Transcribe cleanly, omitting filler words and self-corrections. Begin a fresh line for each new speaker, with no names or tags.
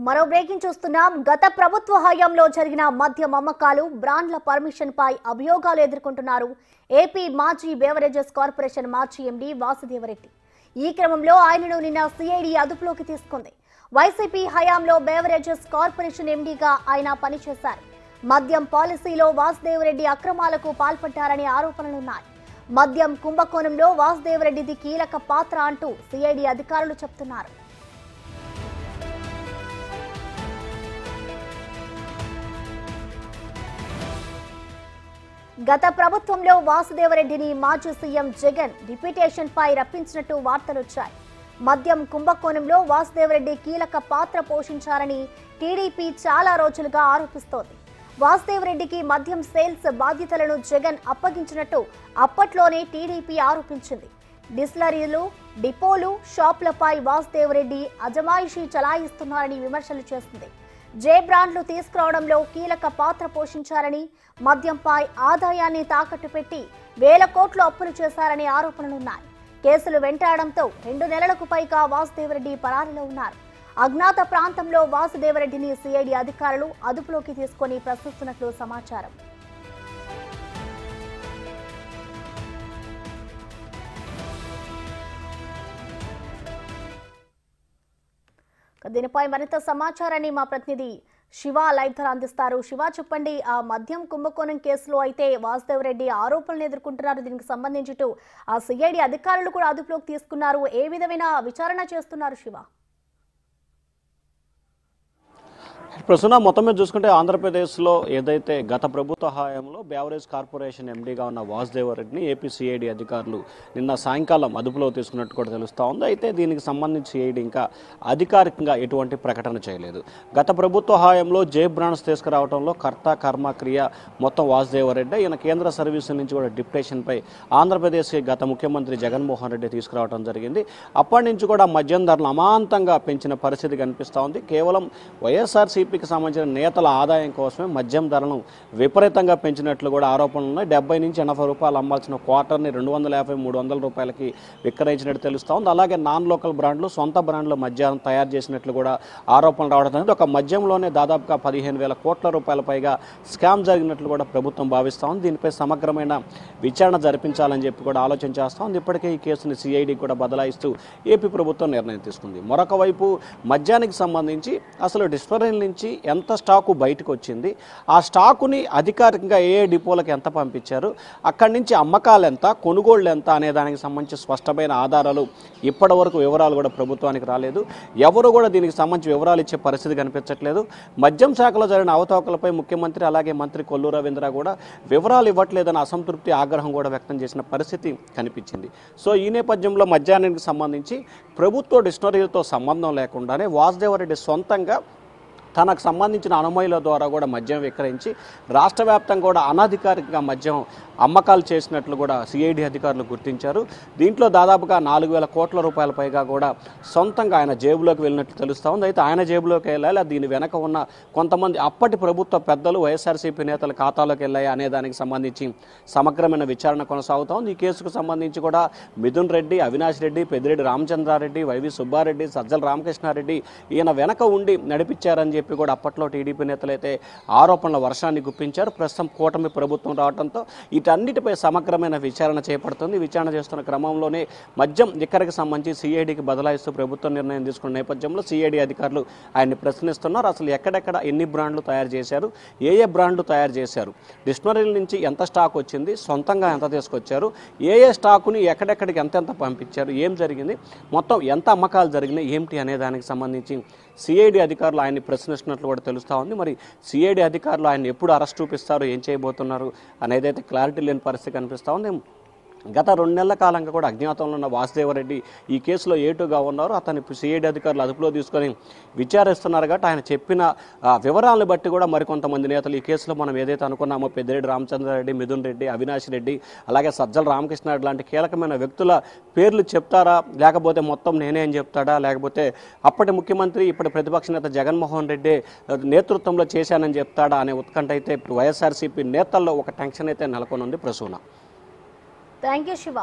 మరో బ్రేకింగ్ చూస్తున్నాం. గత ప్రభుత్వ హయాంలో జరిగిన మద్యం అమ్మకాలు, బ్రాండ్ల పర్మిషన్ పై అభియోగాలు ఎదుర్కొంటున్నారు ఏపీ మాజీ బేవరేజెస్ కార్పొరేషన్ మాజీ ఎండీ వాసుదేవరెడ్డి. ఈ క్రమంలో ఆయనను నిన్న సిఐడి అదుపులోకి తీసుకుంది. వైసీపీ హయాంలో బేవరేజెస్ కార్పొరేషన్ ఎండీగా ఆయన పనిచేశారు. మద్యం పాలసీలో వాసుదేవరెడ్డి అక్రమాలకు పాల్పడ్డారనే ఆరోపణలున్నాయి. మద్యం కుంభకోణంలో వాసుదేవరెడ్డిది కీలక పాత్ర అంటూ సిఐడి అధికారులు చెబుతున్నారు. గత ప్రభుత్వంలో వాసుదేవరెడ్డిని మాజీ సీఎం జగన్ డిప్యూటేషన్ పై రప్పించినట్టు వార్తలొచ్చాయి. మద్యం కుంభకోణంలో వాసుదేవరెడ్డి కీలక పాత్ర పోషించారని టీడీపీ చాలా రోజులుగా ఆరోపిస్తోంది. వాసుదేవరెడ్డికి మద్యం సేల్స్ బాధ్యతలను జగన్ అప్పగించినట్టు అప్పట్లోనే టీడీపీ ఆరోపించింది. డిస్టిలరీలు, డిపోలు, షాపులపై వాసుదేవరెడ్డి అజమాయిషీ చలాయిస్తున్నారని విమర్శలు చేస్తుంది. జే బ్రాండ్లు తీసుకురావడంలో కీలక పాత్ర పోషించారని, మద్యంపై ఆదాయాన్ని తాకట్టు పెట్టి వేల కోట్లు అప్పులు చేశారనే ఆరోపణలున్నాయి. కేసులు వెంటాడడంతో 2 నెలలకు పైగా వాసుదేవరెడ్డి పరారీలో ఉన్నారు. అజ్ఞాత ప్రాంతంలో వాసుదేవరెడ్డిని సిఐడి అధికారులు అదుపులోకి తీసుకుని ప్రశ్నిస్తున్నట్లు సమాచారం. దీనిపై మరింత సమాచారాన్ని మా ప్రతినిధి శివ లైవ్ ద్వారా అందిస్తారు. శివ, చెప్పండి, ఆ మద్యం కుంభకోణం కేసులో అయితే వాసుదేవరెడ్డి ఆరోపణలు ఎదుర్కొంటున్నారు. దీనికి సంబంధించి ఆ సిఐడి అధికారులు కూడా అదుపులోకి తీసుకున్నారు. ఏ విధమైన విచారణ చేస్తున్నారు శివ?
ప్రస్తుతం మొత్తం మీద చూసుకుంటే ఆంధ్రప్రదేశ్లో ఏదైతే గత ప్రభుత్వ హయాంలో బేవరేజ్ కార్పొరేషన్ ఎండీగా ఉన్న వాసుదేవరెడ్డిని ఏపీ సిఐడి అధికారులు నిన్న సాయంకాలం అదుపులో తీసుకున్నట్టు కూడా తెలుస్తూ ఉంది. అయితే దీనికి సంబంధించి సిఐడి ఇంకా అధికారికంగా ఎటువంటి ప్రకటన చేయలేదు. గత ప్రభుత్వ హయాంలో జే బ్రాండ్స్ తీసుకురావడంలో కర్త కర్మ క్రియ మొత్తం వాసుదేవరెడ్డి. ఈయన కేంద్ర సర్వీసుల నుంచి కూడా డిప్యుటేషన్పై ఆంధ్రప్రదేశ్కి గత ముఖ్యమంత్రి జగన్మోహన్ రెడ్డి తీసుకురావడం జరిగింది. అప్పటి నుంచి కూడా మద్యం ధరలు అమాంతంగా పెంచిన పరిస్థితి కనిపిస్తూ ఉంది. కేవలం వైఎస్ఆర్సీపీకి సంబంధించిన నేతల ఆదాయం కోసమే మద్యం ధరలను విపరీతంగా పెంచినట్లు కూడా ఆరోపణలు ఉన్నాయి. 70 నుంచి 80 రూపాయలు అమ్మాల్సిన క్వార్టర్ని 250-300 రూపాయలకి విక్రయించినట్టు తెలుస్తూ ఉంది. అలాగే నాన్ లోకల్ బ్రాండ్లు, సొంత బ్రాండ్లు మద్యం తయారు చేసినట్లు కూడా ఆరోపణలు రావడం జరిగింది. ఒక మద్యంలోనే దాదాపుగా 15,000 కోట్ల రూపాయల పైగా స్కామ్ జరిగినట్లు కూడా ప్రభుత్వం భావిస్తూ ఉంది. దీనిపై సమగ్రమైన విచారణ జరిపించాలని చెప్పి కూడా ఆలోచన చేస్తూ ఉంది. ఇప్పటికే ఈ కేసుని సిఐడి కూడా బదలాయిస్తూ ఏపీ ప్రభుత్వం నిర్ణయం తీసుకుంది. మరొక వైపు మద్యానికి సంబంధించి అసలు డిస్టిలరీల నుంచి ఎంత స్టాకు బయటకు వచ్చింది, ఆ స్టాకుని అధికారికంగా ఏ డిపోలకు ఎంత పంపించారు, అక్కడి నుంచి అమ్మకాలు ఎంత, కొనుగోళ్లు ఎంత అనే దానికి సంబంధించి స్పష్టమైన ఆధారాలు ఇప్పటి వరకు వివరాలు కూడా ప్రభుత్వానికి రాలేదు. ఎవరు కూడా దీనికి సంబంధించి వివరాలు ఇచ్చే పరిస్థితి కనిపించట్లేదు. మద్యం శాఖలో జరిగిన అవతవకలపై ముఖ్యమంత్రి అలాగే మంత్రి కొల్లు రవీంద్ర కూడా వివరాలు ఇవ్వట్లేదని అసంతృప్తి, ఆగ్రహం కూడా వ్యక్తం చేసిన పరిస్థితి కనిపించింది. సో ఈ నేపథ్యంలో మద్యానికి సంబంధించి ప్రభుత్వ డిస్టిలరీలతో సంబంధం లేకుండానే వాసుదేవరెడ్డి సొంతంగా తనకు సంబంధించిన అనుమతుల ద్వారా కూడా మద్యం విక్రయించి రాష్ట్ర వ్యాప్తంగా కూడా అనధికారికంగా మద్యం అమ్మకాలు చేసినట్లు కూడా సిఐడి అధికారులు గుర్తించారు. దీంట్లో దాదాపుగా 4,000 కోట్ల రూపాయల పైగా కూడా సొంతంగా ఆయన జేబులోకి వెళ్ళినట్లు తెలుస్తూ ఉంది. అయితే ఆయన జేబులోకి వెళ్ళాలి, దీని వెనక ఉన్న కొంతమంది అప్పటి ప్రభుత్వ పెద్దలు, వైఎస్ఆర్సీపీ నేతల ఖాతాలోకి వెళ్ళాయి అనే దానికి సంబంధించి సమగ్రమైన విచారణ కొనసాగుతూ ఉంది. ఈ కేసుకు సంబంధించి కూడా మిథున్ రెడ్డి, అవినాష్ రెడ్డి, పెద్దిరెడ్డి రామచంద్రారెడ్డి, వైవి సుబ్బారెడ్డి, సజ్జల రామకృష్ణారెడ్డి ఈయన వెనక ఉండి నడిపించారని చెప్పి కూడా అప్పట్లో టీడీపీ నేతలైతే ఆరోపణల వర్షాన్ని గుప్పించారు. ప్రస్తుతం కూటమి ప్రభుత్వం రావడంతో వీటన్నిటిపై సమగ్రమైన విచారణ చేపడుతుంది. విచారణ చేస్తున్న క్రమంలోనే మద్యం ఇక్కడికి సంబంధించి సిఐడికి బదలాయిస్తూ ప్రభుత్వం నిర్ణయం తీసుకున్న నేపథ్యంలో సిఐడి అధికారులు ఆయన్ని ప్రశ్నిస్తున్నారు. అసలు ఎక్కడెక్కడ ఎన్ని బ్రాండ్లు తయారు చేశారు, ఏ బ్రాండ్లు తయారు చేశారు, డిస్టిలరీల నుంచి ఎంత స్టాక్ వచ్చింది, సొంతంగా ఎంత తీసుకొచ్చారు, ఏ స్టాకుని ఎక్కడెక్కడికి ఎంత పంపించారు, ఏం జరిగింది, మొత్తం ఎంత అమ్మకాలు జరిగినాయి ఏమిటి అనే దానికి సంబంధించి సిఐడి అధికారులు ఆయన్ని ప్రశ్నిస్తున్నట్లు కూడా తెలుస్తూ ఉంది. మరి సిఐడి అధికారులు ఆయన ఎప్పుడు అరెస్ట్ చూపిస్తారు, ఏం చేయబోతున్నారు అనేదైతే క్లారిటీ లేని పరిస్థితి కనిపిస్తూ ఉంది. గత 2 నెలల కాలంగా కూడా అజ్ఞాతంలో ఉన్న వాసుదేవరెడ్డి ఈ కేసులో ఏటుగా ఉన్నారు. అతని సిఐడి అధికారులు అదుపులో తీసుకొని విచారిస్తున్నారు. కాబట్టి ఆయన చెప్పిన వివరాలను బట్టి కూడా మరికొంతమంది నేతలు ఈ కేసులో మనం ఏదైతే అనుకున్నామో పెద్దిరెడ్డి రామచంద్రారెడ్డి, మిథున్ రెడ్డి, అవినాష్ రెడ్డి, అలాగే సజ్జల రామకృష్ణారెడ్డి లాంటి కీలకమైన వ్యక్తుల పేర్లు చెప్తారా, లేకపోతే మొత్తం నేనే అని చెప్తాడా, లేకపోతే అప్పటి ముఖ్యమంత్రి ఇప్పటి ప్రతిపక్ష నేత జగన్మోహన్ రెడ్డి నేతృత్వంలో చేశానని చెప్తాడా అనే ఉత్కంఠ అయితే వైఎస్ఆర్సీపీ నేతల్లో ఒక టెన్షన్ అయితే నెలకొని ఉంది. ప్రసూన.
Thank you Shiva.